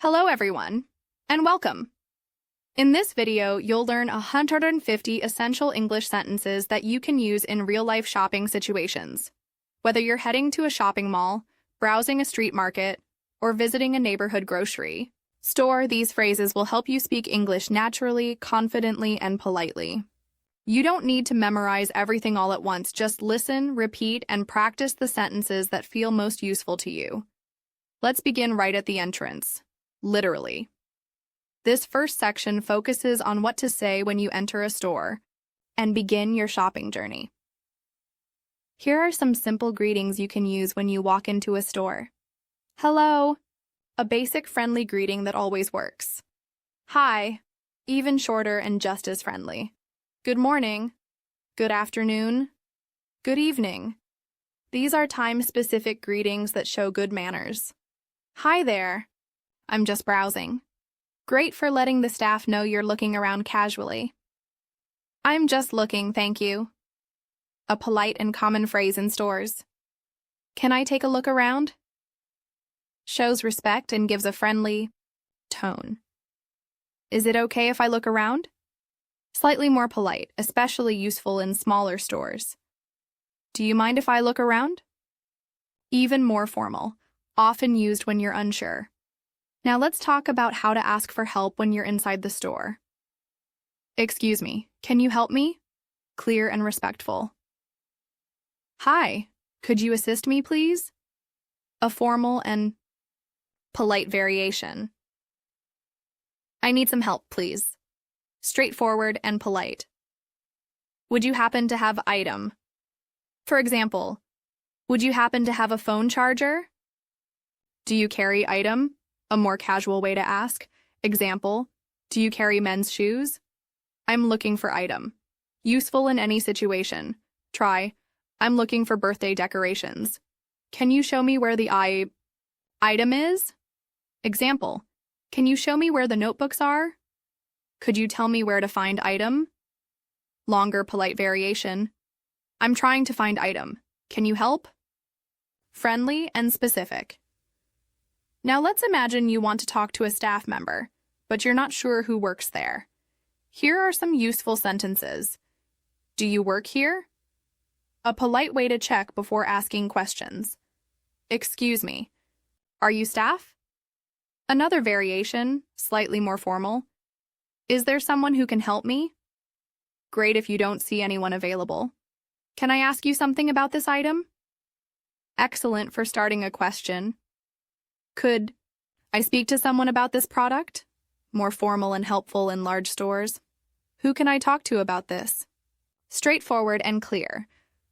Hello everyone, and welcome. In this video, you'll learn 150 essential English sentences that you can use in real-life shopping situations. Whether you're heading to a shopping mall, browsing a street market, or visiting a neighborhood grocery store, these phrases will help you speak English naturally, confidently, and politely. You don't need to memorize everything all at once. Just listen, repeat, and practice the sentences that feel most useful to you. Let's begin right at the entrance. Literally. This first section focuses on what to say when you enter a store and begin your shopping journey. Here are some simple greetings you can use when you walk into a store. Hello, a basic friendly greeting that always works. Hi, even shorter and just as friendly. Good morning, good afternoon, good evening. These are time-specific greetings that show good manners. Hi there. I'm just browsing. Great for letting the staff know you're looking around casually. I'm just looking, thank you. A polite and common phrase in stores. Can I take a look around? Shows respect and gives a friendly tone. Is it okay if I look around? Slightly more polite, especially useful in smaller stores. Do you mind if I look around? Even more formal, often used when you're unsure. Now let's talk about how to ask for help when you're inside the store. Excuse me, can you help me? Clear and respectful. Hi, could you assist me, please? A formal and polite variation. I need some help, please. Straightforward and polite. Would you happen to have item? For example, would you happen to have a phone charger? Do you carry item? A more casual way to ask. Example, do you carry men's shoes? I'm looking for item. Useful in any situation. Try, I'm looking for birthday decorations. Can you show me where the item is? Example, can you show me where the notebooks are? Could you tell me where to find item? Longer polite variation. I'm trying to find item. Can you help? Friendly and specific. Now let's imagine you want to talk to a staff member, but you're not sure who works there. Here are some useful sentences. Do you work here? A polite way to check before asking questions. Excuse me. Are you staff? Another variation, slightly more formal. Is there someone who can help me? Great if you don't see anyone available. Can I ask you something about this item? Excellent for starting a question. Could I speak to someone about this product? More formal and helpful in large stores. Who can I talk to about this? Straightforward and clear.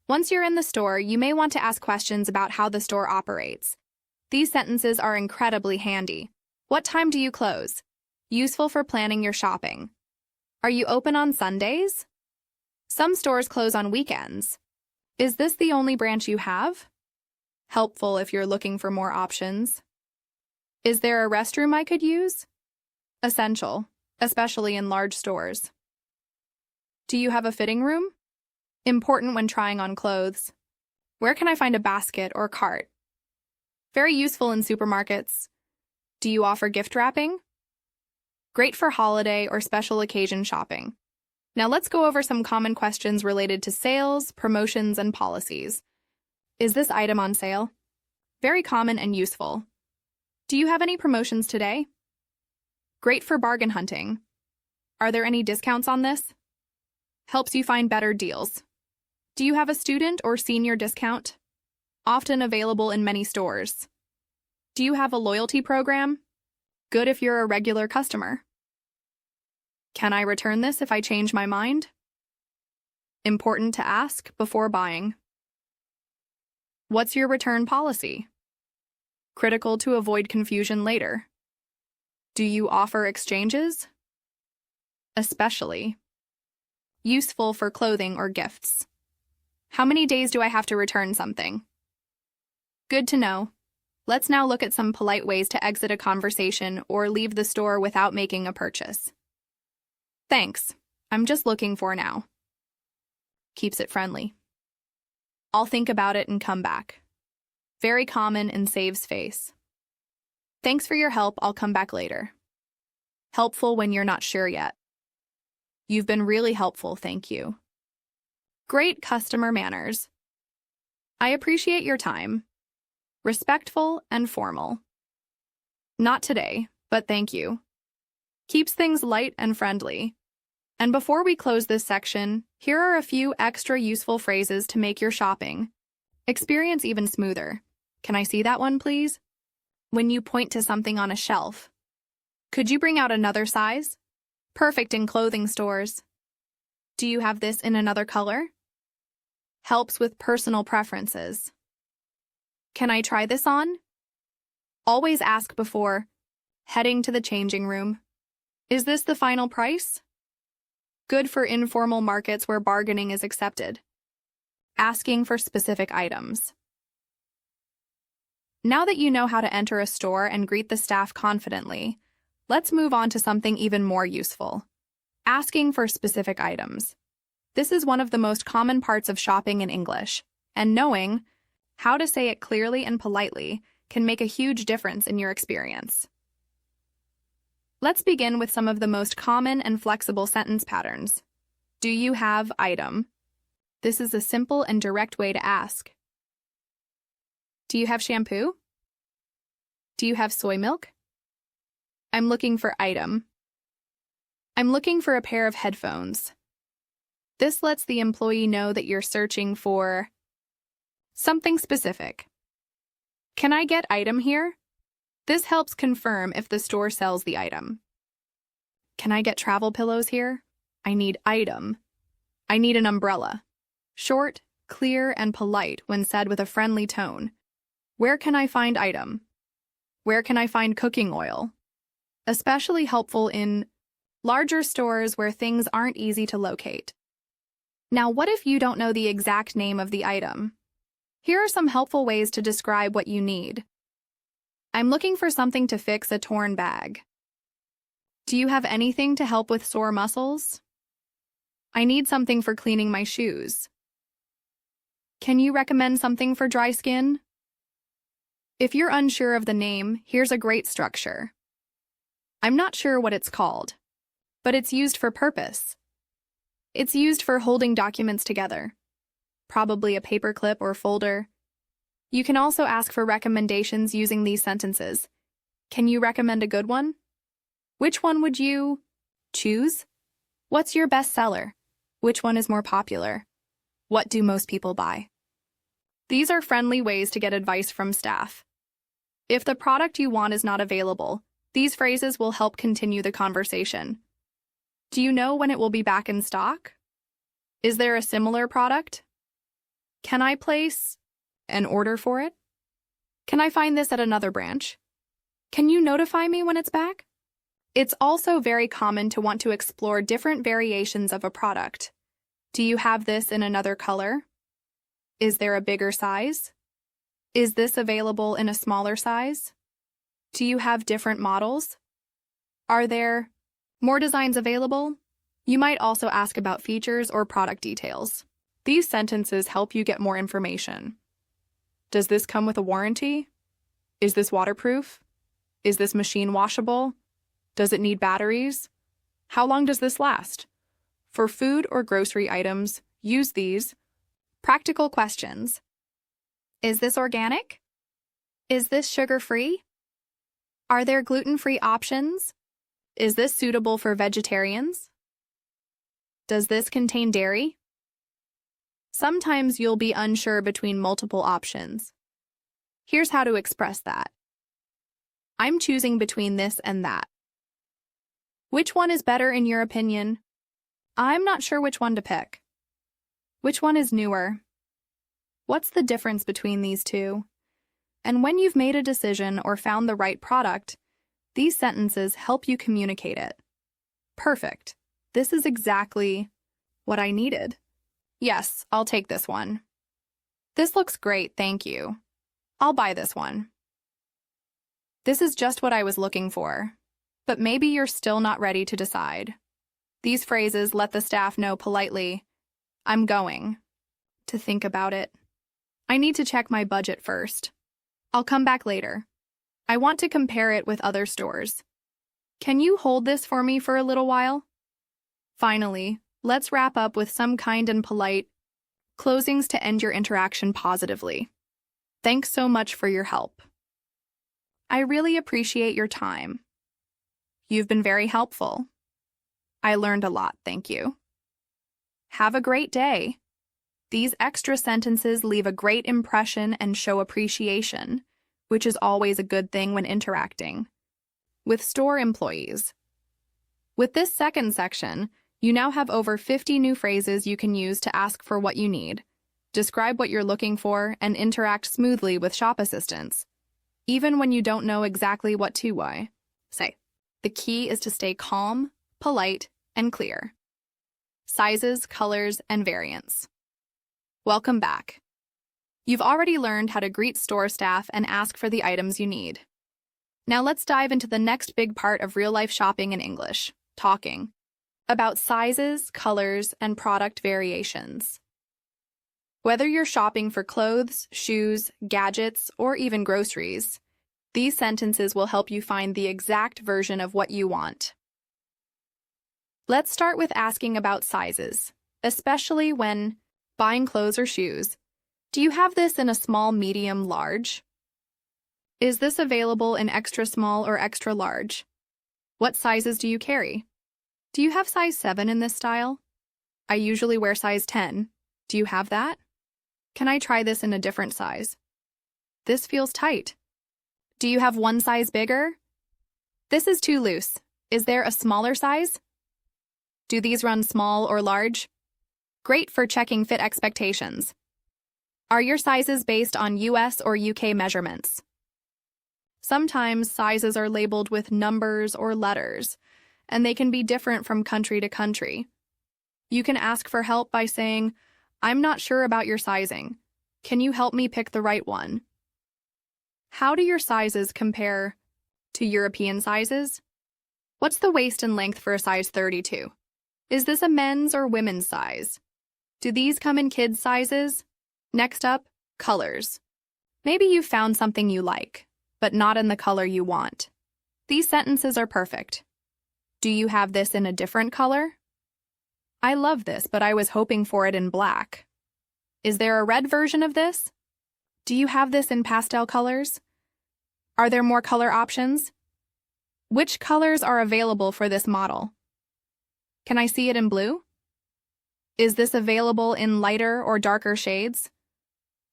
Once you're in the store, you may want to ask questions about how the store operates. These sentences are incredibly handy. What time do you close? Useful for planning your shopping. Are you open on Sundays? Some stores close on weekends. Is this the only branch you have? Helpful if you're looking for more options. Is there a restroom I could use? Essential, especially in large stores. Do you have a fitting room? Important when trying on clothes. Where can I find a basket or cart? Very useful in supermarkets. Do you offer gift wrapping? Great for holiday or special occasion shopping. Now let's go over some common questions related to sales, promotions, and policies. Is this item on sale? Very common and useful. Do you have any promotions today? Great for bargain hunting. Are there any discounts on this? Helps you find better deals. Do you have a student or senior discount? Often available in many stores. Do you have a loyalty program? Good if you're a regular customer. Can I return this if I change my mind? Important to ask before buying. What's your return policy? Critical to avoid confusion later. Do you offer exchanges? Especially. Useful for clothing or gifts. How many days do I have to return something? Good to know. Let's now look at some polite ways to exit a conversation or leave the store without making a purchase. Thanks. I'm just looking for now. Keeps it friendly. I'll think about it and come back. Very common and saves face. Thanks for your help, I'll come back later. Helpful when you're not sure yet. You've been really helpful, thank you. Great customer manners. I appreciate your time. Respectful and formal. Not today, but thank you. Keeps things light and friendly. And before we close this section, here are a few extra useful phrases to make your shopping experience even smoother. Can I see that one, please? When you point to something on a shelf. Could you bring out another size? Perfect in clothing stores. Do you have this in another color? Helps with personal preferences. Can I try this on? Always ask before heading to the changing room. Is this the final price? Good for informal markets where bargaining is accepted. Asking for specific items. Now that you know how to enter a store and greet the staff confidently, let's move on to something even more useful. Asking for specific items. This is one of the most common parts of shopping in English, and knowing how to say it clearly and politely can make a huge difference in your experience. Let's begin with some of the most common and flexible sentence patterns. Do you have item? This is a simple and direct way to ask. Do you have shampoo? Do you have soy milk? I'm looking for item. I'm looking for a pair of headphones. This lets the employee know that you're searching for something specific. Can I get item here? This helps confirm if the store sells the item. Can I get travel pillows here? I need item. I need an umbrella. Short, clear, and polite when said with a friendly tone. Where can I find item? Where can I find cooking oil? Especially helpful in larger stores where things aren't easy to locate. Now, what if you don't know the exact name of the item? Here are some helpful ways to describe what you need. I'm looking for something to fix a torn bag. Do you have anything to help with sore muscles? I need something for cleaning my shoes. Can you recommend something for dry skin? If you're unsure of the name, here's a great structure. I'm not sure what it's called, but it's used for purpose. It's used for holding documents together, probably a paperclip or folder. You can also ask for recommendations using these sentences. Can you recommend a good one? Which one would you choose? What's your best seller? Which one is more popular? What do most people buy? These are friendly ways to get advice from staff. If the product you want is not available, these phrases will help continue the conversation. Do you know when it will be back in stock? Is there a similar product? Can I place an order for it? Can I find this at another branch? Can you notify me when it's back? It's also very common to want to explore different variations of a product. Do you have this in another color? Is there a bigger size? Is this available in a smaller size? Do you have different models? Are there more designs available? You might also ask about features or product details. These sentences help you get more information. Does this come with a warranty? Is this waterproof? Is this machine washable? Does it need batteries? How long does this last? For food or grocery items, use these practical questions. Is this organic? Is this sugar-free? Are there gluten-free options? Is this suitable for vegetarians? Does this contain dairy? Sometimes you'll be unsure between multiple options. Here's how to express that. I'm choosing between this and that. Which one is better in your opinion? I'm not sure which one to pick. Which one is newer? What's the difference between these two? And when you've made a decision or found the right product, these sentences help you communicate it. Perfect. This is exactly what I needed. Yes, I'll take this one. This looks great, thank you. I'll buy this one. This is just what I was looking for. But maybe you're still not ready to decide. These phrases let the staff know politely, I'm going to think about it. I need to check my budget first. I'll come back later. I want to compare it with other stores. Can you hold this for me for a little while? Finally, let's wrap up with some kind and polite closings to end your interaction positively. Thanks so much for your help. I really appreciate your time. You've been very helpful. I learned a lot, thank you. Have a great day. These extra sentences leave a great impression and show appreciation, which is always a good thing when interacting with store employees. With this second section, you now have over 50 new phrases you can use to ask for what you need, describe what you're looking for, and interact smoothly with shop assistants, even when you don't know exactly what to say. The key is to stay calm, polite, and clear. Sizes, colors, and variants. Welcome back. You've already learned how to greet store staff and ask for the items you need. Now let's dive into the next big part of real-life shopping in English, talking about sizes, colors, and product variations. Whether you're shopping for clothes, shoes, gadgets, or even groceries, these sentences will help you find the exact version of what you want. Let's start with asking about sizes, especially when buying clothes or shoes. Do you have this in a small, medium, large? Is this available in extra small or extra large? What sizes do you carry? Do you have size 7 in this style? I usually wear size 10. Do you have that? Can I try this in a different size? This feels tight. Do you have one size bigger? This is too loose. Is there a smaller size? Do these run small or large? Great for checking fit expectations. Are your sizes based on US or UK measurements? Sometimes sizes are labeled with numbers or letters, and they can be different from country to country. You can ask for help by saying, "I'm not sure about your sizing. Can you help me pick the right one?" How do your sizes compare to European sizes? What's the waist and length for a size 32? Is this a men's or women's size? Do these come in kids' sizes? Next up, colors. Maybe you've found something you like, but not in the color you want. These sentences are perfect. Do you have this in a different color? I love this, but I was hoping for it in black. Is there a red version of this? Do you have this in pastel colors? Are there more color options? Which colors are available for this model? Can I see it in blue? Is this available in lighter or darker shades?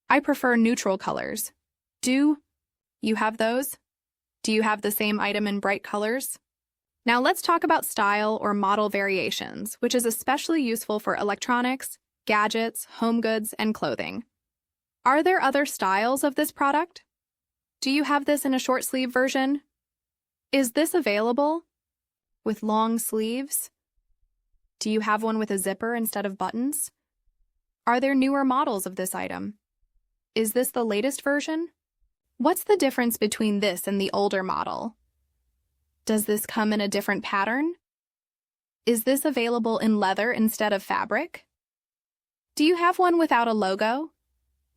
I prefer neutral colors. Do you have those? Do you have the same item in bright colors? Now let's talk about style or model variations, which is especially useful for electronics, gadgets, home goods, and clothing. Are there other styles of this product? Do you have this in a short sleeve version? Is this available with long sleeves? Do you have one with a zipper instead of buttons? Are there newer models of this item? Is this the latest version? What's the difference between this and the older model? Does this come in a different pattern? Is this available in leather instead of fabric? Do you have one without a logo?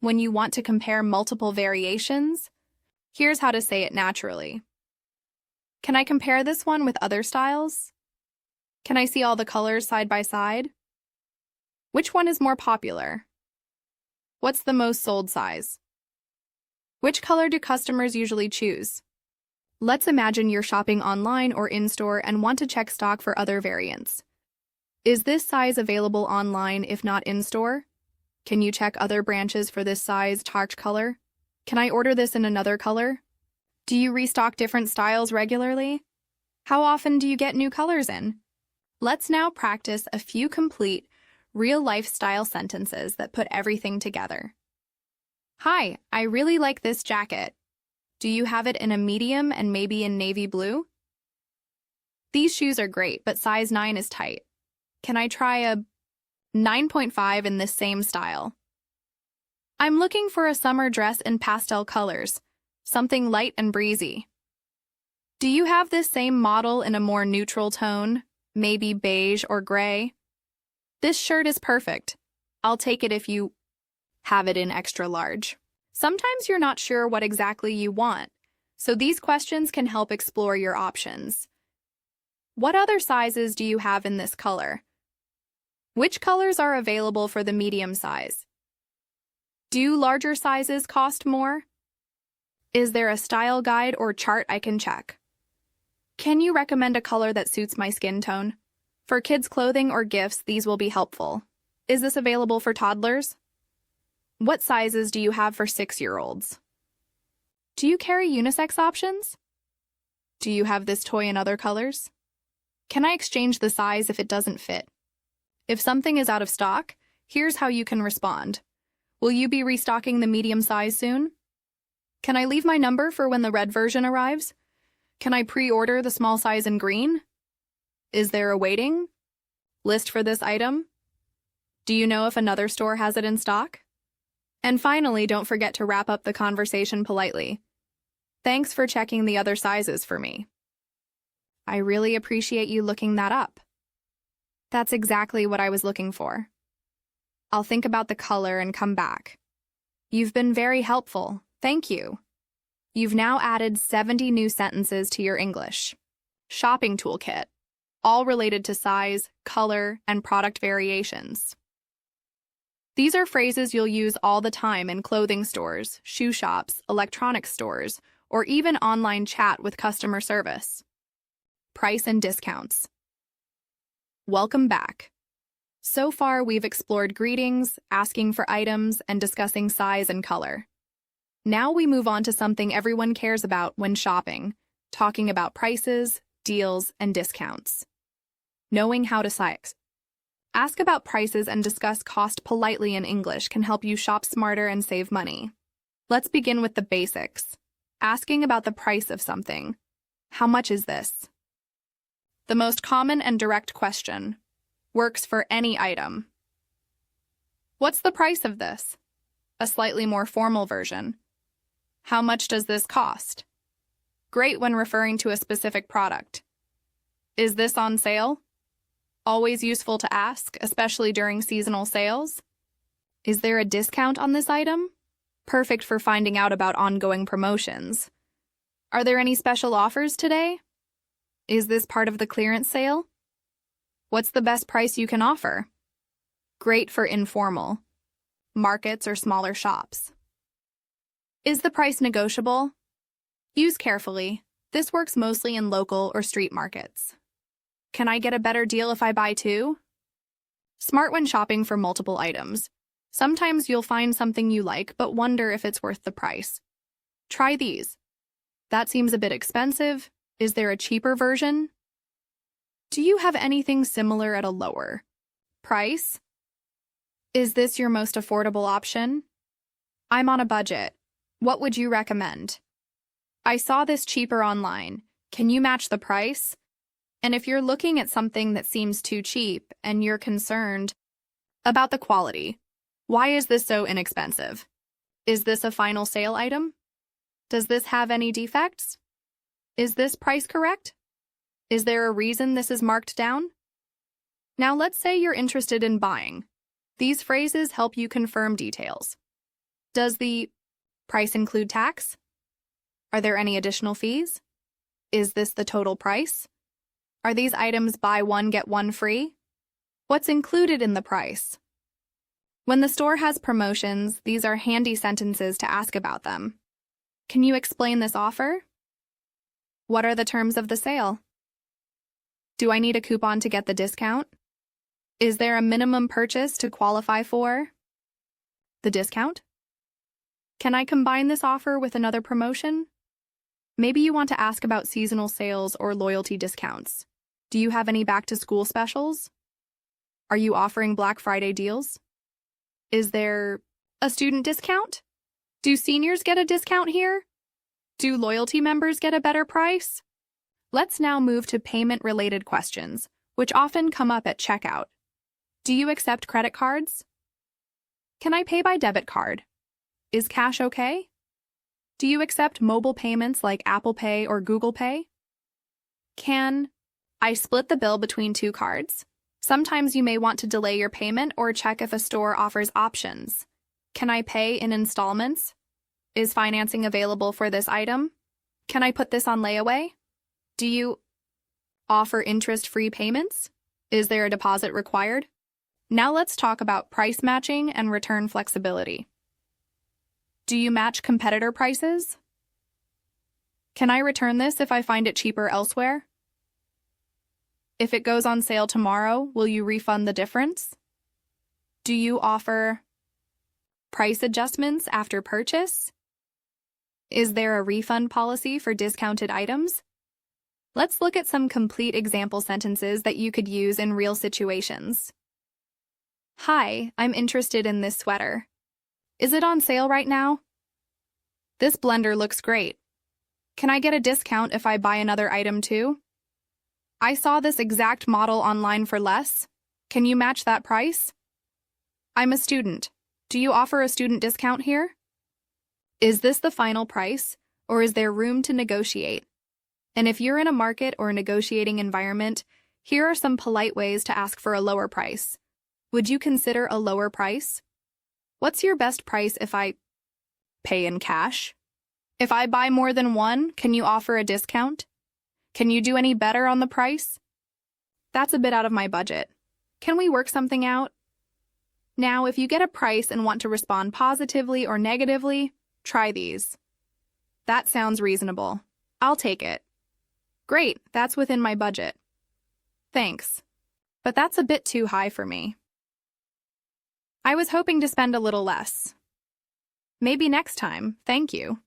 When you want to compare multiple variations, here's how to say it naturally. Can I compare this one with other styles? Can I see all the colors side by side? Which one is more popular? What's the most sold size? Which color do customers usually choose? Let's imagine you're shopping online or in-store and want to check stock for other variants. Is this size available online if not in-store? Can you check other branches for this size, target color? Can I order this in another color? Do you restock different styles regularly? How often do you get new colors in? Let's now practice a few complete, real-life style sentences that put everything together. Hi, I really like this jacket. Do you have it in a medium and maybe in navy blue? These shoes are great, but size 9 is tight. Can I try a 9.5 in this same style? I'm looking for a summer dress in pastel colors, something light and breezy. Do you have this same model in a more neutral tone, maybe beige or gray? This shirt is perfect. I'll take it if you have it in extra large. Sometimes you're not sure what exactly you want, so these questions can help explore your options. What other sizes do you have in this color? Which colors are available for the medium size? Do larger sizes cost more? Is there a style guide or chart I can check? Can you recommend a color that suits my skin tone? For kids' clothing or gifts, these will be helpful. Is this available for toddlers? What sizes do you have for 6-year-olds? Do you carry unisex options? Do you have this toy in other colors? Can I exchange the size if it doesn't fit? If something is out of stock, here's how you can respond. Will you be restocking the medium size soon? Can I leave my number for when the red version arrives? Can I pre-order the small size in green? Is there a waiting list for this item? Do you know if another store has it in stock? And finally, don't forget to wrap up the conversation politely. Thanks for checking the other sizes for me. I really appreciate you looking that up. That's exactly what I was looking for. I'll think about the color and come back. You've been very helpful. Thank you. You've now added 70 new sentences to your English shopping toolkit, all related to size, color, and product variations. These are phrases you'll use all the time in clothing stores, shoe shops, electronics stores, or even online chat with customer service. Price and discounts. Welcome back. So far, we've explored greetings, asking for items, and discussing size and color. Now we move on to something everyone cares about when shopping, talking about prices, deals, and discounts. Knowing how to size. Ask about prices and discuss cost politely in English can help you shop smarter and save money. Let's begin with the basics. Asking about the price of something. How much is this? The most common and direct question. Works for any item. What's the price of this? A slightly more formal version. How much does this cost? Great when referring to a specific product. Is this on sale? Always useful to ask, especially during seasonal sales. Is there a discount on this item? Perfect for finding out about ongoing promotions. Are there any special offers today? Is this part of the clearance sale? What's the best price you can offer? Great for informal markets or smaller shops. Is the price negotiable? Use carefully. This works mostly in local or street markets. Can I get a better deal if I buy two? Smart when shopping for multiple items. Sometimes you'll find something you like but wonder if it's worth the price. Try these. That seems a bit expensive. Is there a cheaper version? Do you have anything similar at a lower price? Is this your most affordable option? I'm on a budget. What would you recommend? I saw this cheaper online. Can you match the price? And if you're looking at something that seems too cheap and you're concerned about the quality, why is this so inexpensive? Is this a final sale item? Does this have any defects? Is this price correct? Is there a reason this is marked down? Now let's say you're interested in buying. These phrases help you confirm details. Does the price include tax? Are there any additional fees? Is this the total price? Are these items buy one get one free? What's included in the price? When the store has promotions, these are handy sentences to ask about them. Can you explain this offer? What are the terms of the sale? Do I need a coupon to get the discount? Is there a minimum purchase to qualify for the discount? Can I combine this offer with another promotion? Maybe you want to ask about seasonal sales or loyalty discounts. Do you have any back-to-school specials? Are you offering Black Friday deals? Is there a student discount? Do seniors get a discount here? Do loyalty members get a better price? Let's now move to payment-related questions, which often come up at checkout. Do you accept credit cards? Can I pay by debit card? Is cash okay? Do you accept mobile payments like Apple Pay or Google Pay? Can I split the bill between two cards? Sometimes you may want to delay your payment or check if a store offers options. Can I pay in installments? Is financing available for this item? Can I put this on layaway? Do you offer interest-free payments? Is there a deposit required? Now let's talk about price matching and return flexibility. Do you match competitor prices? Can I return this if I find it cheaper elsewhere? If it goes on sale tomorrow, will you refund the difference? Do you offer price adjustments after purchase? Is there a refund policy for discounted items? Let's look at some complete example sentences that you could use in real situations. Hi, I'm interested in this sweater. Is it on sale right now? This blender looks great. Can I get a discount if I buy another item too? I saw this exact model online for less. Can you match that price? I'm a student. Do you offer a student discount here? Is this the final price, or is there room to negotiate? And if you're in a market or negotiating environment, here are some polite ways to ask for a lower price. Would you consider a lower price? What's your best price if I pay in cash? If I buy more than one, can you offer a discount? Can you do any better on the price? That's a bit out of my budget. Can we work something out? Now, if you get a price and want to respond positively or negatively, try these. That sounds reasonable. I'll take it. Great, that's within my budget. Thanks. But that's a bit too high for me. I was hoping to spend a little less. Maybe next time, thank you.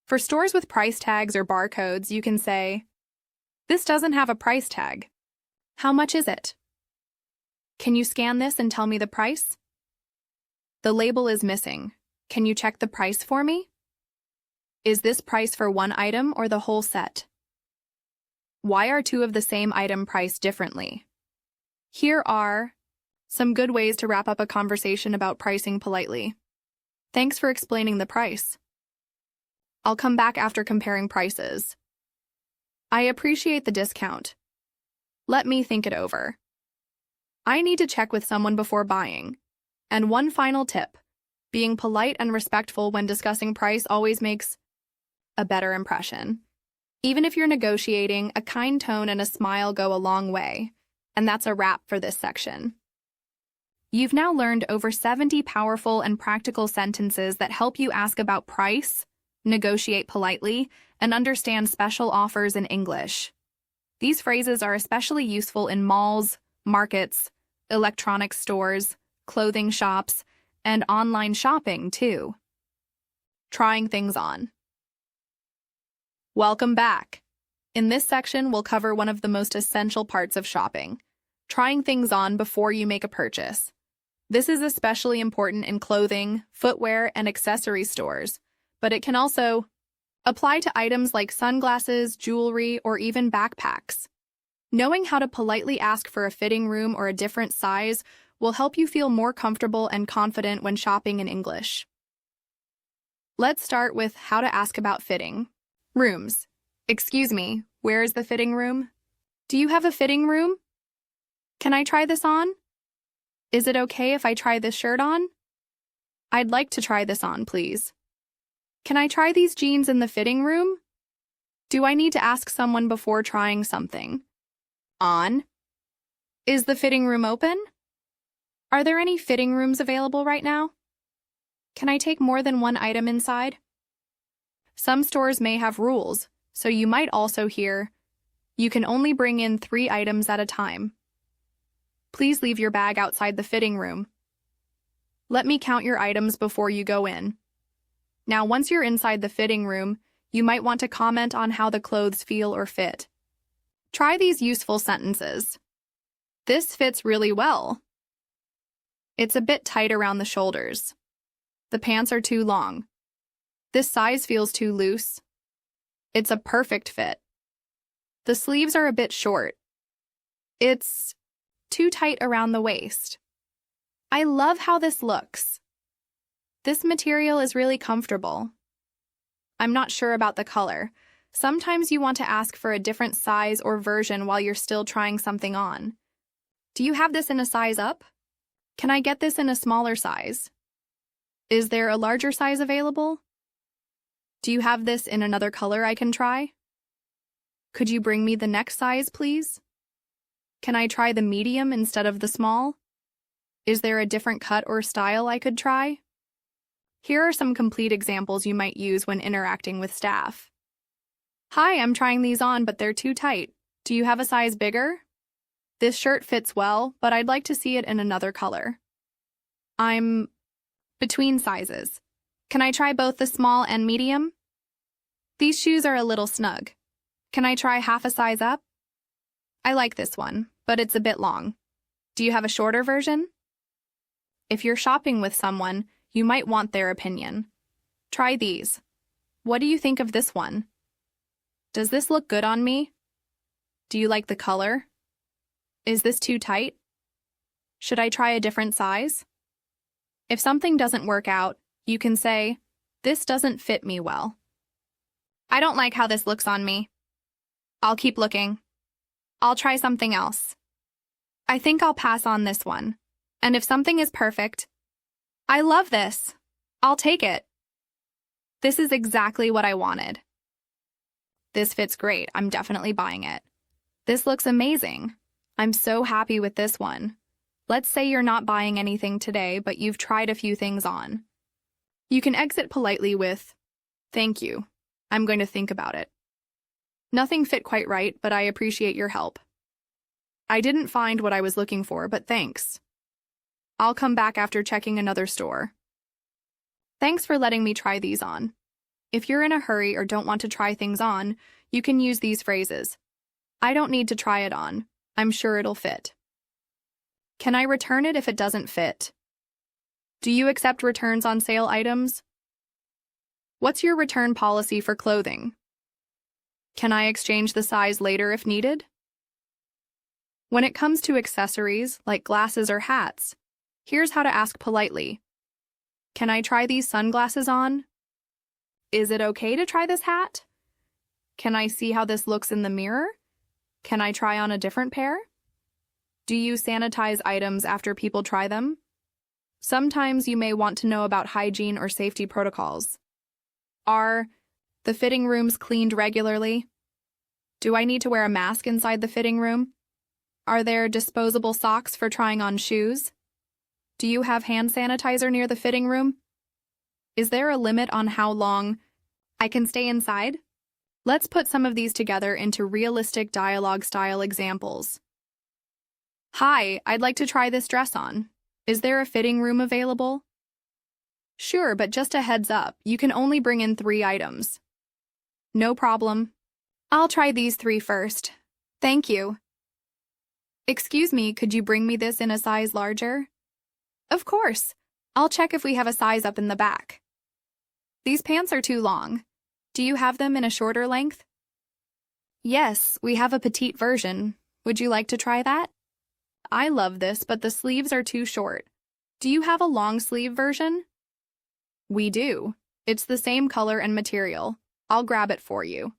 For stores with price tags or barcodes, you can say, "This doesn't have a price tag. How much is it? Can you scan this and tell me the price? The label is missing. Can you check the price for me? Is this price for one item or the whole set? Why are two of the same item priced differently?" Here are some good ways to wrap up a conversation about pricing politely. Thanks for explaining the price. I'll come back after comparing prices. I appreciate the discount. Let me think it over. I need to check with someone before buying. And one final tip, being polite and respectful when discussing price always makes a better impression. Even if you're negotiating, a kind tone and a smile go a long way. And that's a wrap for this section. You've now learned over 70 powerful and practical sentences that help you ask about price, negotiate politely, and understand special offers in English. These phrases are especially useful in malls, markets, electronics stores, clothing shops, and online shopping, too. Trying things on. Welcome back. In this section, we'll cover one of the most essential parts of shopping, trying things on before you make a purchase. This is especially important in clothing, footwear, and accessory stores, but it can also apply to items like sunglasses, jewelry, or even backpacks. Knowing how to politely ask for a fitting room or a different size will help you feel more comfortable and confident when shopping in English. Let's start with how to ask about fitting rooms. Excuse me, where is the fitting room? Do you have a fitting room? Can I try this on? Is it okay if I try this shirt on? I'd like to try this on, please. Can I try these jeans in the fitting room? Do I need to ask someone before trying something on? Is the fitting room open? Are there any fitting rooms available right now? Can I take more than one item inside? Some stores may have rules, so you might also hear, "You can only bring in 3 items at a time. Please leave your bag outside the fitting room. Let me count your items before you go in." Now, once you're inside the fitting room, you might want to comment on how the clothes feel or fit. Try these useful sentences. This fits really well. It's a bit tight around the shoulders. The pants are too long. This size feels too loose. It's a perfect fit. The sleeves are a bit short. It's too tight around the waist. I love how this looks. This material is really comfortable. I'm not sure about the color. Sometimes you want to ask for a different size or version while you're still trying something on. Do you have this in a size up? Can I get this in a smaller size? Is there a larger size available? Do you have this in another color I can try? Could you bring me the next size, please? Can I try the medium instead of the small? Is there a different cut or style I could try? Here are some complete examples you might use when interacting with staff. Hi, I'm trying these on, but they're too tight. Do you have a size bigger? This shirt fits well, but I'd like to see it in another color. I'm between sizes. Can I try both the small and medium? These shoes are a little snug. Can I try half a size up? I like this one, but it's a bit long. Do you have a shorter version? If you're shopping with someone, you might want their opinion. Try these. What do you think of this one? Does this look good on me? Do you like the color? Is this too tight? Should I try a different size? If something doesn't work out, you can say, "This doesn't fit me well." I don't like how this looks on me. I'll keep looking. I'll try something else. I think I'll pass on this one. And if something is perfect, I love this. I'll take it. This is exactly what I wanted. This fits great. I'm definitely buying it. This looks amazing. I'm so happy with this one. Let's say you're not buying anything today, but you've tried a few things on. You can exit politely with, "Thank you. I'm going to think about it. Nothing fit quite right, but I appreciate your help. I didn't find what I was looking for, but thanks. I'll come back after checking another store. Thanks for letting me try these on." If you're in a hurry or don't want to try things on, you can use these phrases. I don't need to try it on. I'm sure it'll fit. Can I return it if it doesn't fit? Do you accept returns on sale items? What's your return policy for clothing? Can I exchange the size later if needed? When it comes to accessories, like glasses or hats, here's how to ask politely. Can I try these sunglasses on? Is it okay to try this hat? Can I see how this looks in the mirror? Can I try on a different pair? Do you sanitize items after people try them? Sometimes you may want to know about hygiene or safety protocols. Are the fitting rooms cleaned regularly? Do I need to wear a mask inside the fitting room? Are there disposable socks for trying on shoes? Do you have hand sanitizer near the fitting room? Is there a limit on how long I can stay inside? Let's put some of these together into realistic dialogue-style examples. Hi, I'd like to try this dress on. Is there a fitting room available? Sure, but just a heads up, you can only bring in 3 items. No problem. I'll try these 3 first. Thank you. Excuse me, could you bring me this in a size larger? Of course. I'll check if we have a size up in the back. These pants are too long. Do you have them in a shorter length? Yes, we have a petite version. Would you like to try that? I love this, but the sleeves are too short. Do you have a long sleeve version? We do. It's the same color and material. I'll grab it for you.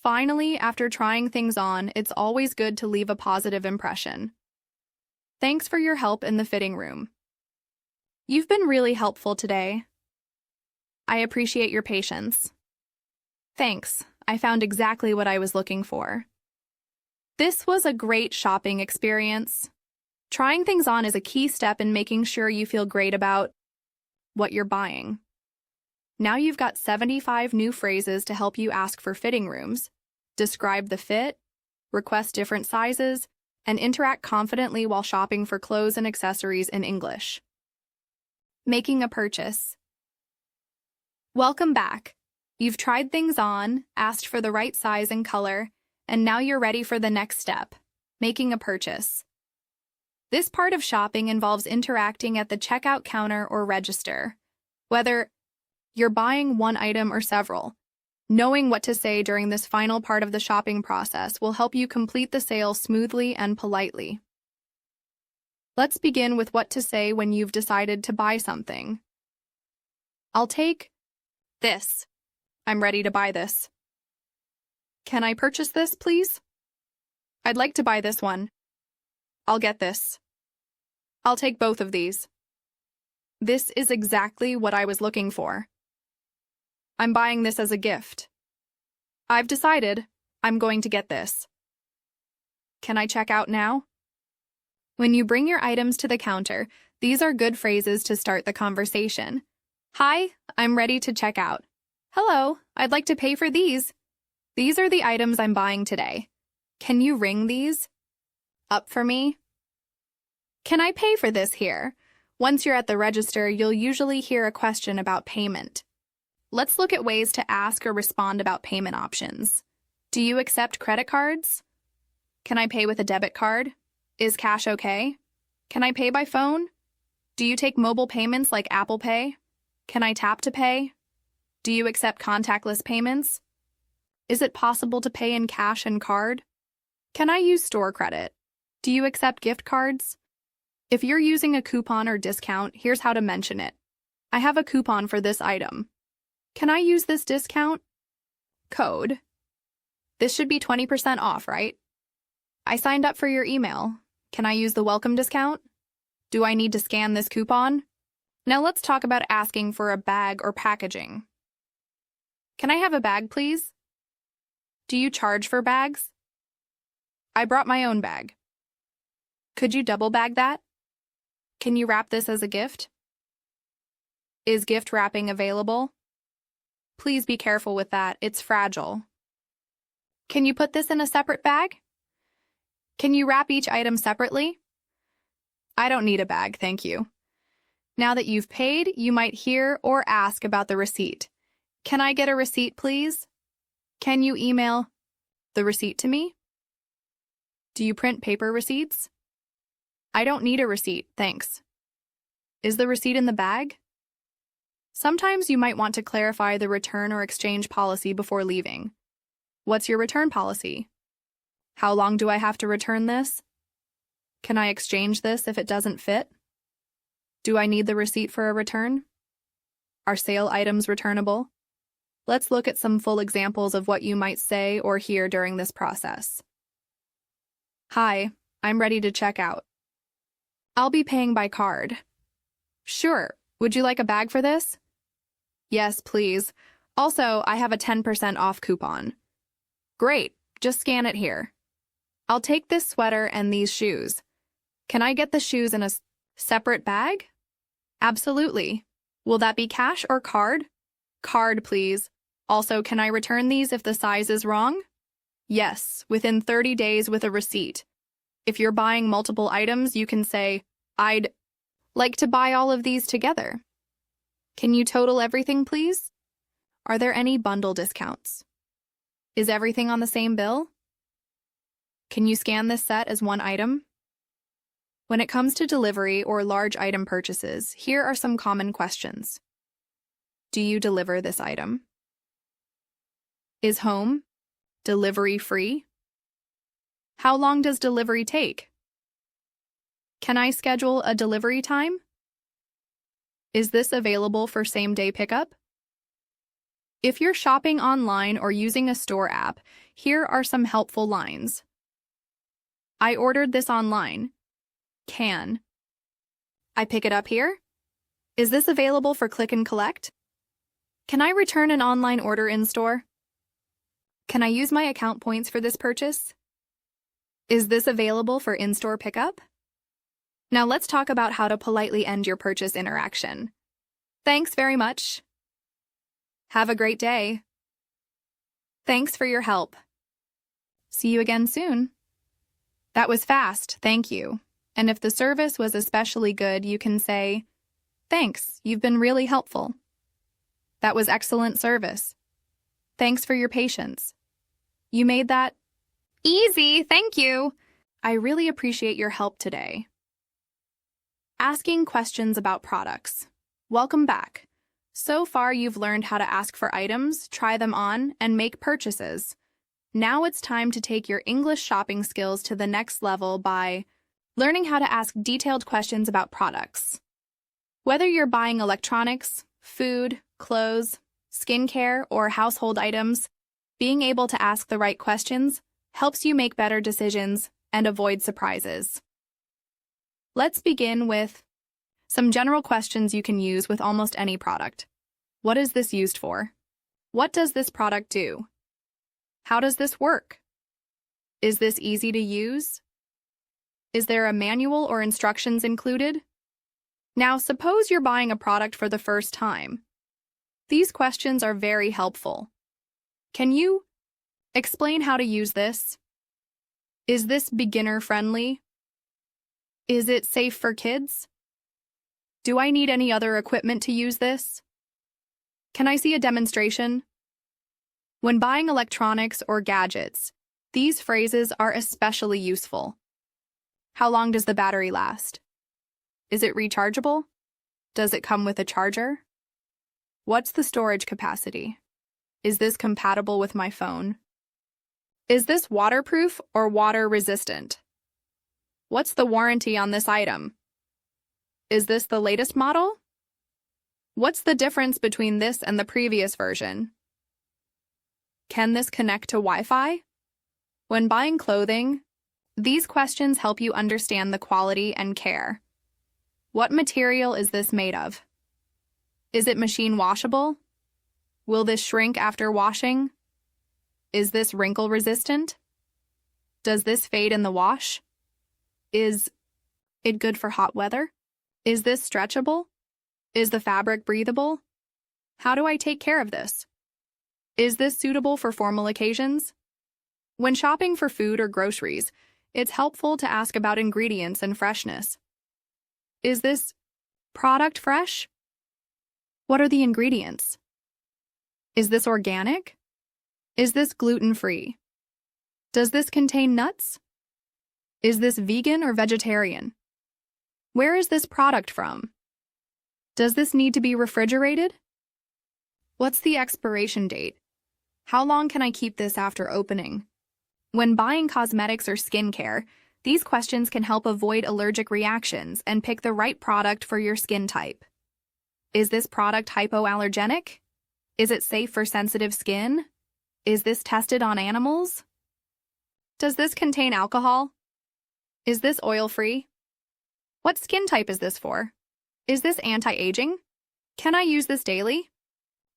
Finally, after trying things on, it's always good to leave a positive impression. Thanks for your help in the fitting room. You've been really helpful today. I appreciate your patience. Thanks. I found exactly what I was looking for. This was a great shopping experience. Trying things on is a key step in making sure you feel great about what you're buying. Now you've got 75 new phrases to help you ask for fitting rooms, describe the fit, request different sizes, and interact confidently while shopping for clothes and accessories in English. Making a purchase. Welcome back. You've tried things on, asked for the right size and color, and now you're ready for the next step, making a purchase. This part of shopping involves interacting at the checkout counter or register. Whether you're buying one item or several, knowing what to say during this final part of the shopping process will help you complete the sale smoothly and politely. Let's begin with what to say when you've decided to buy something. I'll take this. I'm ready to buy this. Can I purchase this, please? I'd like to buy this one. I'll get this. I'll take both of these. This is exactly what I was looking for. I'm buying this as a gift. I've decided I'm going to get this. Can I check out now? When you bring your items to the counter, these are good phrases to start the conversation. Hi, I'm ready to check out. Hello, I'd like to pay for these. These are the items I'm buying today. Can you ring these up for me? Can I pay for this here? Once you're at the register, you'll usually hear a question about payment. Let's look at ways to ask or respond about payment options. Do you accept credit cards? Can I pay with a debit card? Is cash okay? Can I pay by phone? Do you take mobile payments like Apple Pay? Can I tap to pay? Do you accept contactless payments? Is it possible to pay in cash and card? Can I use store credit? Do you accept gift cards? If you're using a coupon or discount, here's how to mention it. I have a coupon for this item. Can I use this discount code? This should be 20% off, right? I signed up for your email. Can I use the welcome discount? Do I need to scan this coupon? Now let's talk about asking for a bag or packaging. Can I have a bag, please? Do you charge for bags? I brought my own bag. Could you double bag that? Can you wrap this as a gift? Is gift wrapping available? Please be careful with that, it's fragile. Can you put this in a separate bag? Can you wrap each item separately? I don't need a bag, thank you. Now that you've paid, you might hear or ask about the receipt. Can I get a receipt, please? Can you email the receipt to me? Do you print paper receipts? I don't need a receipt, thanks. Is the receipt in the bag? Sometimes you might want to clarify the return or exchange policy before leaving. What's your return policy? How long do I have to return this? Can I exchange this if it doesn't fit? Do I need the receipt for a return? Are sale items returnable? Let's look at some full examples of what you might say or hear during this process. Hi, I'm ready to check out. I'll be paying by card. Sure, would you like a bag for this? Yes, please. Also, I have a 10% off coupon. Great, just scan it here. I'll take this sweater and these shoes. Can I get the shoes in a separate bag? Absolutely. Will that be cash or card? Card, please. Also, can I return these if the size is wrong? Yes, within 30 days with a receipt. If you're buying multiple items, you can say, I'd like to buy all of these together. Can you total everything, please? Are there any bundle discounts? Is everything on the same bill? Can you scan this set as one item? When it comes to delivery or large item purchases, here are some common questions. Do you deliver this item? Is home delivery free? How long does delivery take? Can I schedule a delivery time? Is this available for same-day pickup? If you're shopping online or using a store app, here are some helpful lines. I ordered this online. Can I pick it up here? Is this available for click and collect? Can I return an online order in store? Can I use my account points for this purchase? Is this available for in-store pickup? Now let's talk about how to politely end your purchase interaction. Thanks very much. Have a great day. Thanks for your help. See you again soon. That was fast, thank you. And if the service was especially good, you can say, thanks, you've been really helpful. That was excellent service. Thanks for your patience. You made that easy, thank you. I really appreciate your help today. Asking questions about products. Welcome back. So far, you've learned how to ask for items, try them on, and make purchases. Now it's time to take your English shopping skills to the next level by learning how to ask detailed questions about products. Whether you're buying electronics, food, clothes, skincare, or household items, being able to ask the right questions helps you make better decisions and avoid surprises. Let's begin with some general questions you can use with almost any product. What is this used for? What does this product do? How does this work? Is this easy to use? Is there a manual or instructions included? Now, suppose you're buying a product for the first time. These questions are very helpful. Can you explain how to use this? Is this beginner-friendly? Is it safe for kids? Do I need any other equipment to use this? Can I see a demonstration? When buying electronics or gadgets, these phrases are especially useful. How long does the battery last? Is it rechargeable? Does it come with a charger? What's the storage capacity? Is this compatible with my phone? Is this waterproof or water resistant? What's the warranty on this item? Is this the latest model? What's the difference between this and the previous version? Can this connect to Wi-Fi? When buying clothing, these questions help you understand the quality and care. What material is this made of? Is it machine washable? Will this shrink after washing? Is this wrinkle resistant? Does this fade in the wash? Is it good for hot weather? Is this stretchable? Is the fabric breathable? How do I take care of this? Is this suitable for formal occasions? When shopping for food or groceries, it's helpful to ask about ingredients and freshness. Is this product fresh? What are the ingredients? Is this organic? Is this gluten-free? Does this contain nuts? Is this vegan or vegetarian? Where is this product from? Does this need to be refrigerated? What's the expiration date? How long can I keep this after opening? When buying cosmetics or skincare, these questions can help avoid allergic reactions and pick the right product for your skin type. Is this product hypoallergenic? Is it safe for sensitive skin? Is this tested on animals? Does this contain alcohol? Is this oil-free? What skin type is this for? Is this anti-aging? Can I use this daily?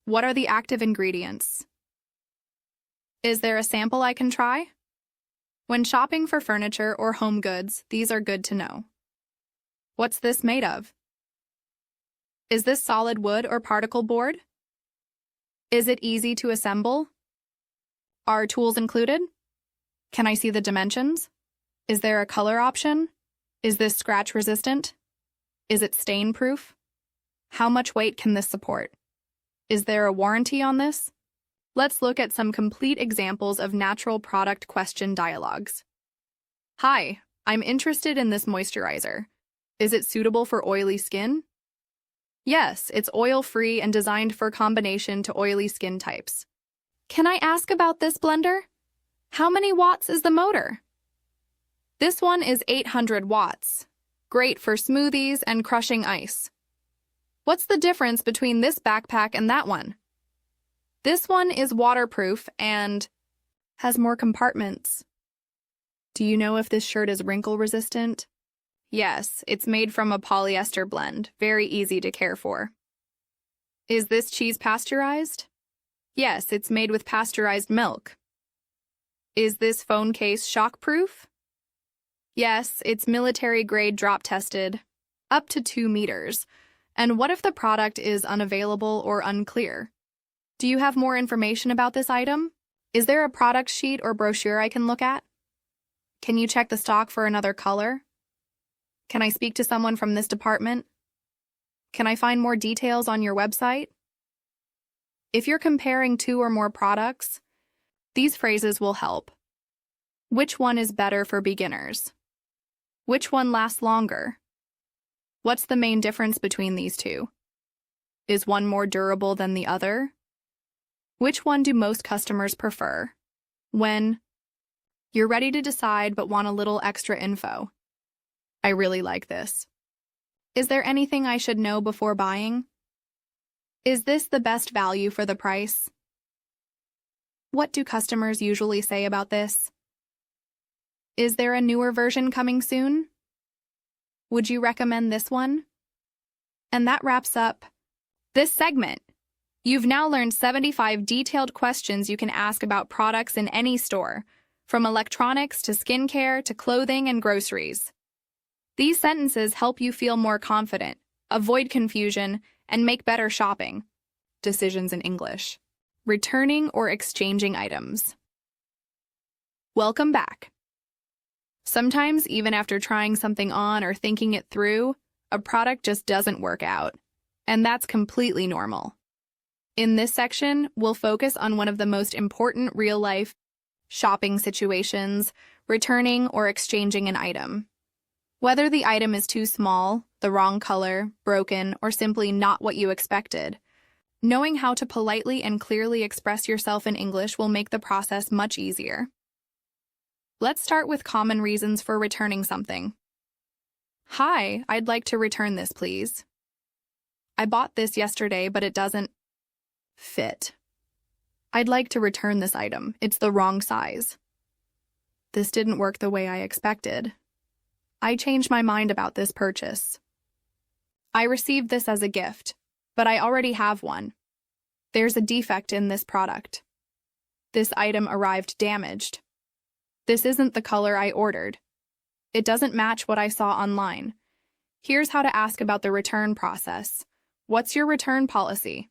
What are the active ingredients? Is there a sample I can try? When shopping for furniture or home goods, these are good to know. What's this made of? Is this solid wood or particle board? Is it easy to assemble? Are tools included? Can I see the dimensions? Is there a color option? Is this scratch resistant? Is it stain proof? How much weight can this support? Is there a warranty on this? Let's look at some complete examples of natural product question dialogues. Hi, I'm interested in this moisturizer. Is it suitable for oily skin? Yes, it's oil-free and designed for combination to oily skin types. Can I ask about this blender? How many watts is the motor? This one is 800 watts. Great for smoothies and crushing ice. What's the difference between this backpack and that one? This one is waterproof and has more compartments. Do you know if this shirt is wrinkle resistant? Yes, it's made from a polyester blend, very easy to care for. Is this cheese pasteurized? Yes, it's made with pasteurized milk. Is this phone case shockproof? Yes, it's military-grade drop-tested, up to 2 meters. And what if the product is unavailable or unclear? Do you have more information about this item? Is there a product sheet or brochure I can look at? Can you check the stock for another color? Can I speak to someone from this department? Can I find more details on your website? If you're comparing 2 or more products, these phrases will help. Which one is better for beginners? Which one lasts longer? What's the main difference between these two? Is one more durable than the other? Which one do most customers prefer? When you're ready to decide but want a little extra info. I really like this. Is there anything I should know before buying? Is this the best value for the price? What do customers usually say about this? Is there a newer version coming soon? Would you recommend this one? And that wraps up this segment. You've now learned 75 detailed questions you can ask about products in any store, from electronics to skincare to clothing and groceries. These sentences help you feel more confident, avoid confusion, and make better shopping decisions in English. Returning or exchanging items. Welcome back. Sometimes, even after trying something on or thinking it through, a product just doesn't work out, and that's completely normal. In this section, we'll focus on one of the most important real-life shopping situations, returning or exchanging an item. Whether the item is too small, the wrong color, broken, or simply not what you expected, knowing how to politely and clearly express yourself in English will make the process much easier. Let's start with common reasons for returning something. Hi, I'd like to return this, please. I bought this yesterday, but it doesn't fit. I'd like to return this item. It's the wrong size. This didn't work the way I expected. I changed my mind about this purchase. I received this as a gift, but I already have one. There's a defect in this product. This item arrived damaged. This isn't the color I ordered. It doesn't match what I saw online. Here's how to ask about the return process. What's your return policy?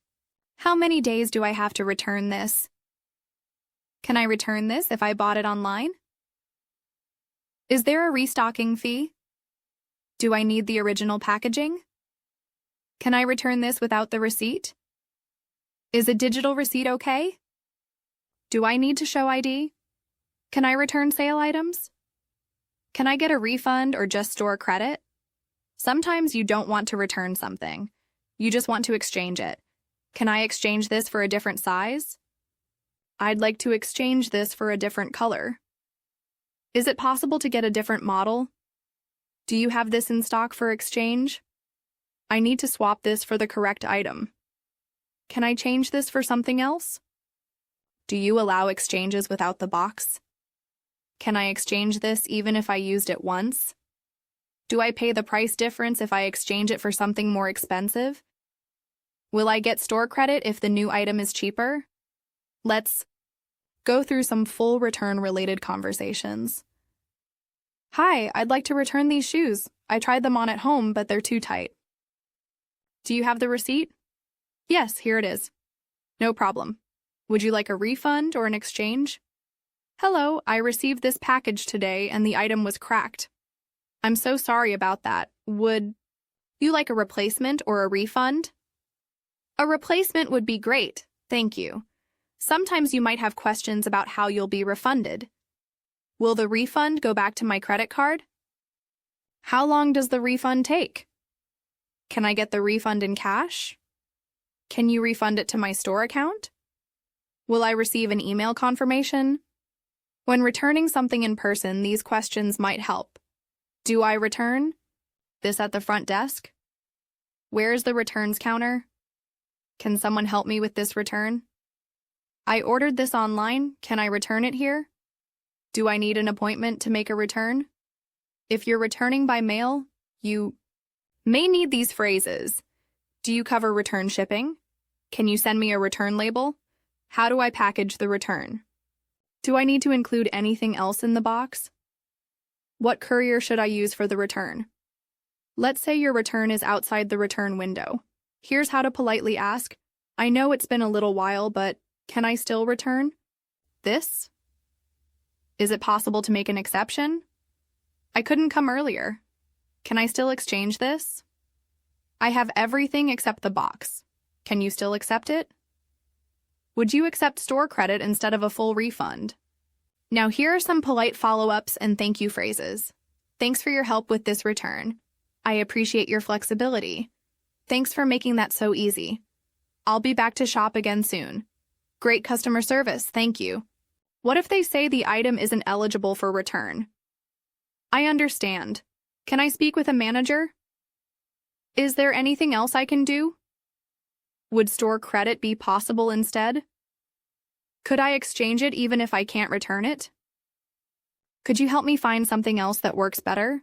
How many days do I have to return this? Can I return this if I bought it online? Is there a restocking fee? Do I need the original packaging? Can I return this without the receipt? Is a digital receipt okay? Do I need to show ID? Can I return sale items? Can I get a refund or just store credit? Sometimes you don't want to return something. You just want to exchange it. Can I exchange this for a different size? I'd like to exchange this for a different color. Is it possible to get a different model? Do you have this in stock for exchange? I need to swap this for the correct item. Can I change this for something else? Do you allow exchanges without the box? Can I exchange this even if I used it once? Do I pay the price difference if I exchange it for something more expensive? Will I get store credit if the new item is cheaper? Let's go through some full return-related conversations. Hi, I'd like to return these shoes. I tried them on at home, but they're too tight. Do you have the receipt? Yes, here it is. No problem. Would you like a refund or an exchange? Hello, I received this package today and the item was cracked. I'm so sorry about that. Would you like a replacement or a refund? A replacement would be great, thank you. Sometimes you might have questions about how you'll be refunded. Will the refund go back to my credit card? How long does the refund take? Can I get the refund in cash? Can you refund it to my store account? Will I receive an email confirmation? When returning something in person, these questions might help. Do I return? This at the front desk? Where's the returns counter? Can someone help me with this return? I ordered this online. Can I return it here? Do I need an appointment to make a return? If you're returning by mail, you may need these phrases. Do you cover return shipping? Can you send me a return label? How do I package the return? Do I need to include anything else in the box? What courier should I use for the return? Let's say your return is outside the return window. Here's how to politely ask, I know it's been a little while, but can I still return this? Is it possible to make an exception? I couldn't come earlier. Can I still exchange this? I have everything except the box. Can you still accept it? Would you accept store credit instead of a full refund? Now here are some polite follow-ups and thank you phrases. Thanks for your help with this return. I appreciate your flexibility. Thanks for making that so easy. I'll be back to shop again soon. Great customer service, thank you. What if they say the item isn't eligible for return? I understand. Can I speak with a manager? Is there anything else I can do? Would store credit be possible instead? Could I exchange it even if I can't return it? Could you help me find something else that works better?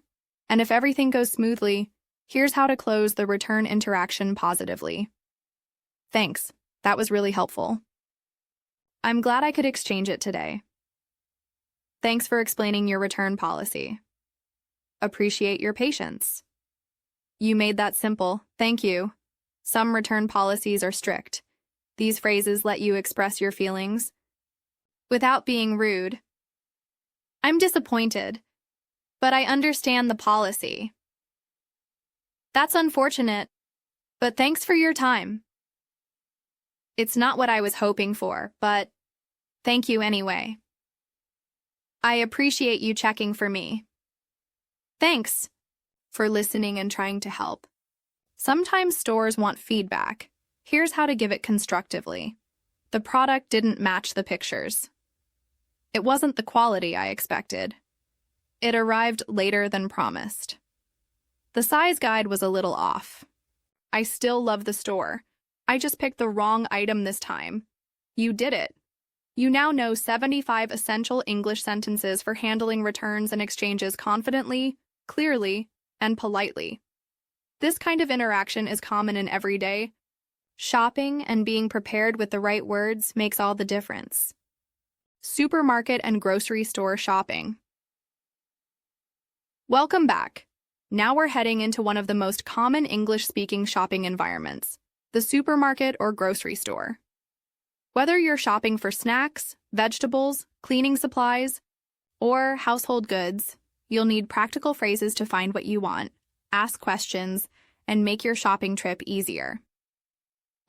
And if everything goes smoothly, here's how to close the return interaction positively. Thanks. That was really helpful. I'm glad I could exchange it today. Thanks for explaining your return policy. Appreciate your patience. You made that simple. Thank you. Some return policies are strict. These phrases let you express your feelings without being rude. I'm disappointed, but I understand the policy. That's unfortunate, but thanks for your time. It's not what I was hoping for, but thank you anyway. I appreciate you checking for me. Thanks for listening and trying to help. Sometimes stores want feedback. Here's how to give it constructively. The product didn't match the pictures. It wasn't the quality I expected. It arrived later than promised. The size guide was a little off. I still love the store. I just picked the wrong item this time. You did it. You now know 75 essential English sentences for handling returns and exchanges confidently, clearly, and politely. This kind of interaction is common in everyday shopping, and being prepared with the right words makes all the difference. Supermarket and grocery store shopping. Welcome back. Now we're heading into one of the most common English-speaking shopping environments, the supermarket or grocery store. Whether you're shopping for snacks, vegetables, cleaning supplies, or household goods, you'll need practical phrases to find what you want, ask questions, and make your shopping trip easier.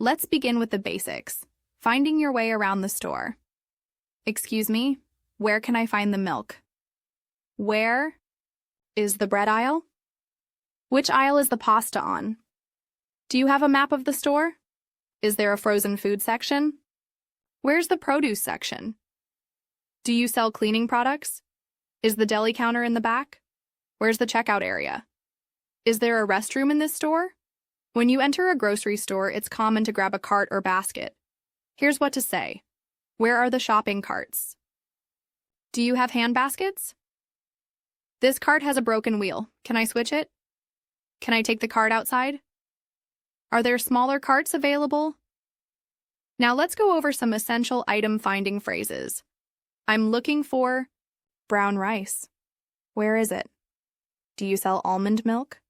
Let's begin with the basics, finding your way around the store. Excuse me, where can I find the milk? Where is the bread aisle? Which aisle is the pasta on? Do you have a map of the store? Is there a frozen food section? Where's the produce section? Do you sell cleaning products? Is the deli counter in the back? Where's the checkout area? Is there a restroom in this store? When you enter a grocery store, it's common to grab a cart or basket. Here's what to say. Where are the shopping carts? Do you have hand baskets? This cart has a broken wheel. Can I switch it? Can I take the cart outside? Are there smaller carts available? Now let's go over some essential item finding phrases. I'm looking for brown rice. Where is it? Do you sell almond milk?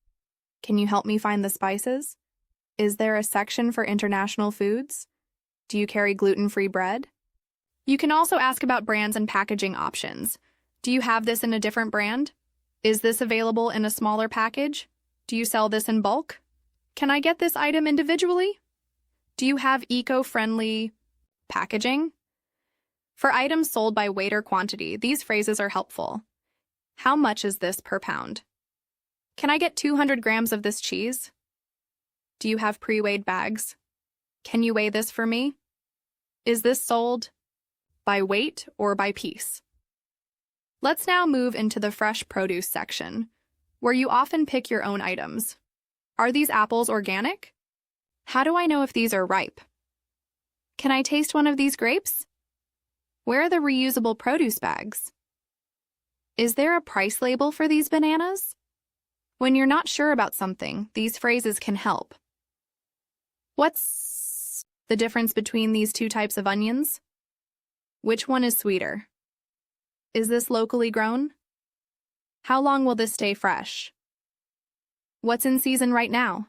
Can you help me find the spices? Is there a section for international foods? Do you carry gluten-free bread? You can also ask about brands and packaging options. Do you have this in a different brand? Is this available in a smaller package? Do you sell this in bulk? Can I get this item individually? Do you have eco-friendly packaging? For items sold by weight or quantity, these phrases are helpful. How much is this per pound? Can I get 200 grams of this cheese? Do you have pre-weighed bags? Can you weigh this for me? Is this sold by weight or by piece? Let's now move into the fresh produce section, where you often pick your own items. Are these apples organic? How do I know if these are ripe? Can I taste one of these grapes? Where are the reusable produce bags? Is there a price label for these bananas? When you're not sure about something, these phrases can help. What's the difference between these two types of onions? Which one is sweeter? Is this locally grown? How long will this stay fresh? What's in season right now?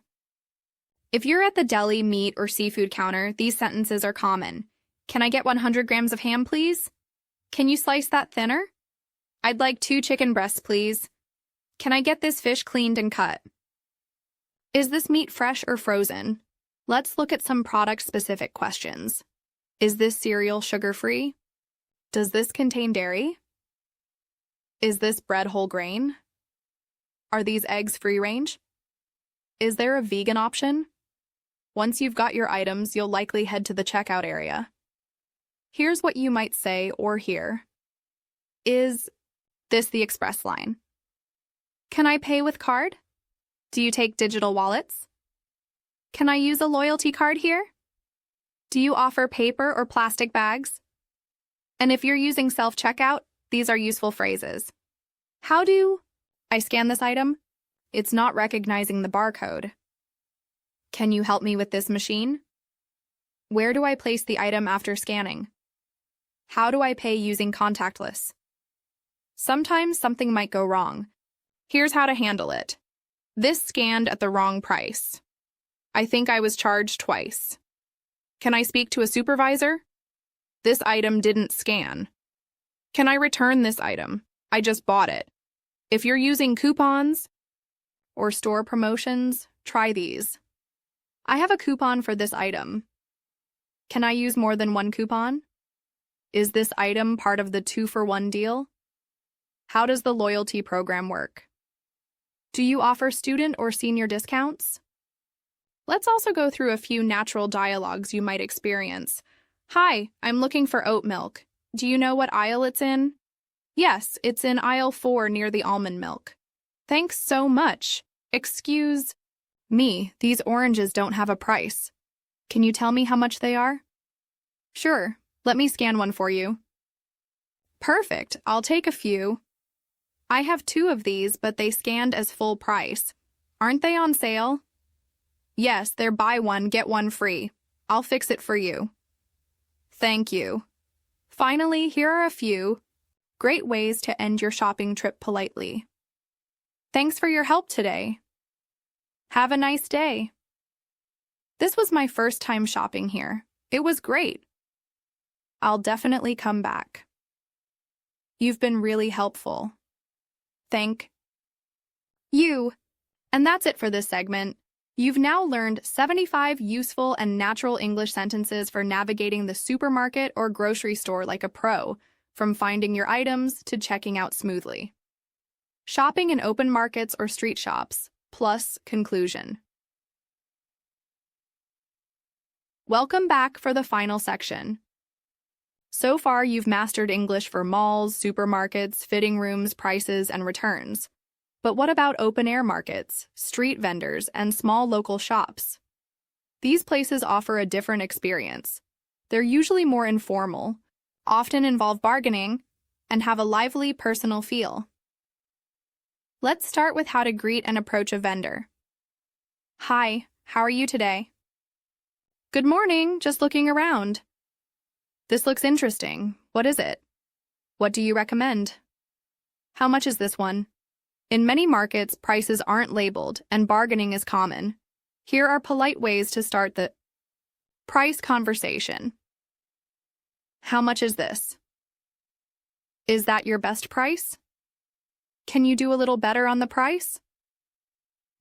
If you're at the deli, meat, or seafood counter, these sentences are common. Can I get 100 grams of ham, please? Can you slice that thinner? I'd like 2 chicken breasts, please. Can I get this fish cleaned and cut? Is this meat fresh or frozen? Let's look at some product-specific questions. Is this cereal sugar-free? Does this contain dairy? Is this bread whole grain? Are these eggs free-range? Is there a vegan option? Once you've got your items, you'll likely head to the checkout area. Here's what you might say or hear. Is this the express line? Can I pay with card? Do you take digital wallets? Can I use a loyalty card here? Do you offer paper or plastic bags? And if you're using self-checkout, these are useful phrases. How do I scan this item? It's not recognizing the barcode. Can you help me with this machine? Where do I place the item after scanning? How do I pay using contactless? Sometimes something might go wrong. Here's how to handle it. This scanned at the wrong price. I think I was charged twice. Can I speak to a supervisor? This item didn't scan. Can I return this item? I just bought it. If you're using coupons or store promotions, try these. I have a coupon for this item. Can I use more than one coupon? Is this item part of the 2-for-1 deal? How does the loyalty program work? Do you offer student or senior discounts? Let's also go through a few natural dialogues you might experience. Hi, I'm looking for oat milk. Do you know what aisle it's in? Yes, it's in aisle 4 near the almond milk. Thanks so much. Excuse me, these oranges don't have a price. Can you tell me how much they are? Sure, let me scan one for you. Perfect, I'll take a few. I have 2 of these, but they scanned as full price. Aren't they on sale? Yes, they're buy one, get one free. I'll fix it for you. Thank you. Finally, here are a few great ways to end your shopping trip politely. Thanks for your help today. Have a nice day. This was my first time shopping here. It was great. I'll definitely come back. You've been really helpful. Thank you. And that's it for this segment. You've now learned 75 useful and natural English sentences for navigating the supermarket or grocery store like a pro, from finding your items to checking out smoothly. Shopping in open markets or street shops, plus conclusion. Welcome back for the final section. So far, you've mastered English for malls, supermarkets, fitting rooms, prices, and returns. But what about open-air markets, street vendors, and small local shops? These places offer a different experience. They're usually more informal, often involve bargaining, and have a lively personal feel. Let's start with how to greet and approach a vendor. Hi, how are you today? Good morning, just looking around. This looks interesting. What is it? What do you recommend? How much is this one? In many markets, prices aren't labeled and bargaining is common. Here are polite ways to start the price conversation. How much is this? Is that your best price? Can you do a little better on the price?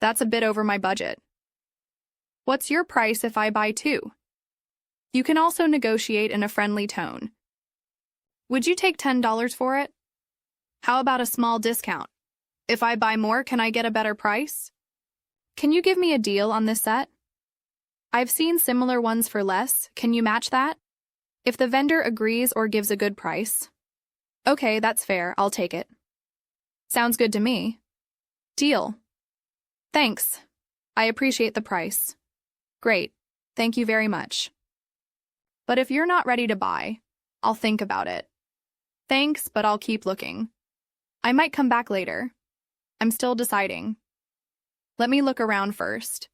That's a bit over my budget. What's your price if I buy 2? You can also negotiate in a friendly tone. Would you take $10 for it? How about a small discount? If I buy more, can I get a better price? Can you give me a deal on this set? I've seen similar ones for less. Can you match that? If the vendor agrees or gives a good price. Okay, that's fair. I'll take it. Sounds good to me. Deal. Thanks. I appreciate the price. Great. Thank you very much. But if you're not ready to buy, I'll think about it. Thanks, but I'll keep looking. I might come back later. I'm still deciding. Let me look around first.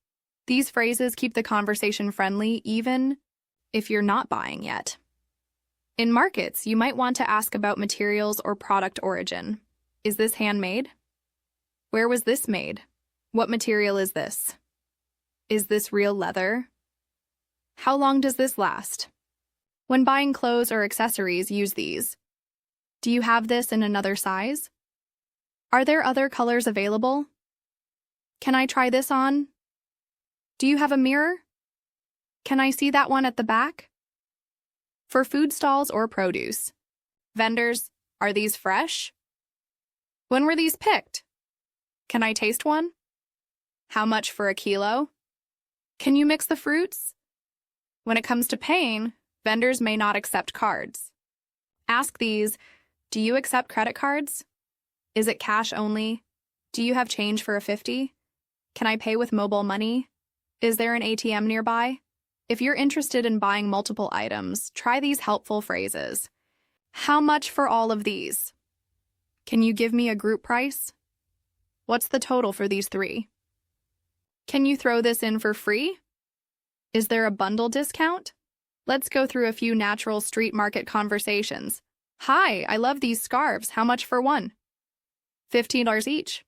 These phrases keep the conversation friendly even if you're not buying yet. In markets, you might want to ask about materials or product origin. Is this handmade? Where was this made? What material is this? Is this real leather? How long does this last? When buying clothes or accessories, use these. Do you have this in another size? Are there other colors available? Can I try this on? Do you have a mirror? Can I see that one at the back? For food stalls or produce. Vendors, are these fresh? When were these picked? Can I taste one? How much for a kilo? Can you mix the fruits? When it comes to paying, vendors may not accept cards. Ask these, do you accept credit cards? Is it cash only? Do you have change for a 50? Can I pay with mobile money? Is there an ATM nearby? If you're interested in buying multiple items, try these helpful phrases. How much for all of these? Can you give me a group price? What's the total for these 3? Can you throw this in for free? Is there a bundle discount? Let's go through a few natural street market conversations. Hi, I love these scarves. How much for one? $15 each.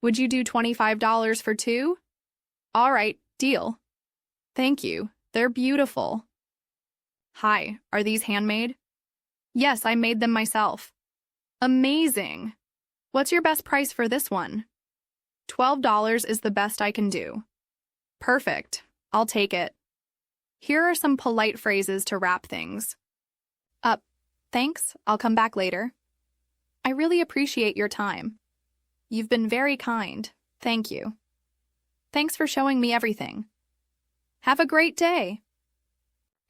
Would you do $25 for two? All right, deal. Thank you. They're beautiful. Hi, are these handmade? Yes, I made them myself. Amazing. What's your best price for this one? $12 is the best I can do. Perfect. I'll take it. Here are some polite phrases to wrap things up. Thanks, I'll come back later. I really appreciate your time. You've been very kind. Thank you. Thanks for showing me everything. Have a great day.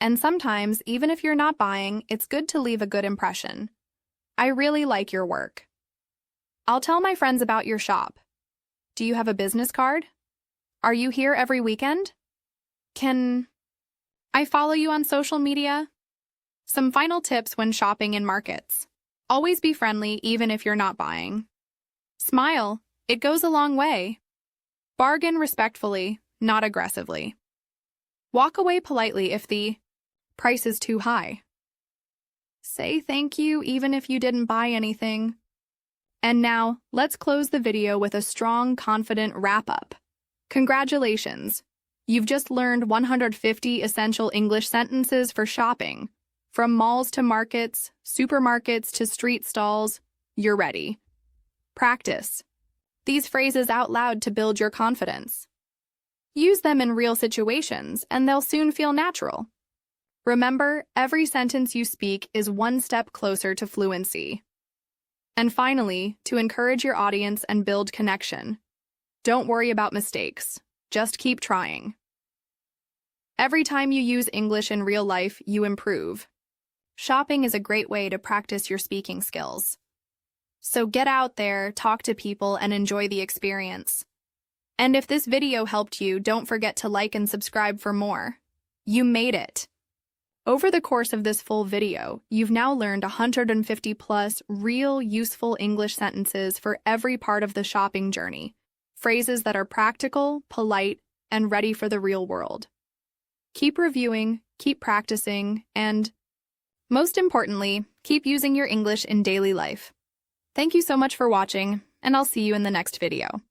And sometimes, even if you're not buying, it's good to leave a good impression. I really like your work. I'll tell my friends about your shop. Do you have a business card? Are you here every weekend? Can I follow you on social media? Some final tips when shopping in markets. Always be friendly even if you're not buying. Smile. It goes a long way. Bargain respectfully, not aggressively. Walk away politely if the price is too high. Say thank you even if you didn't buy anything. And now, let's close the video with a strong, confident wrap-up. Congratulations! You've just learned 150 essential English sentences for shopping. From malls to markets, supermarkets to street stalls, you're ready. Practice these phrases out loud to build your confidence. Use them in real situations, and they'll soon feel natural. Remember, every sentence you speak is one step closer to fluency. And finally, to encourage your audience and build connection, don't worry about mistakes. Just keep trying. Every time you use English in real life, you improve. Shopping is a great way to practice your speaking skills. So get out there, talk to people, and enjoy the experience. And if this video helped you, don't forget to like and subscribe for more. You made it! Over the course of this full video, you've now learned 150 plus real, useful English sentences for every part of the shopping journey. Phrases that are practical, polite, and ready for the real world. Keep reviewing, keep practicing, and, most importantly, keep using your English in daily life. Thank you so much for watching, and I'll see you in the next video.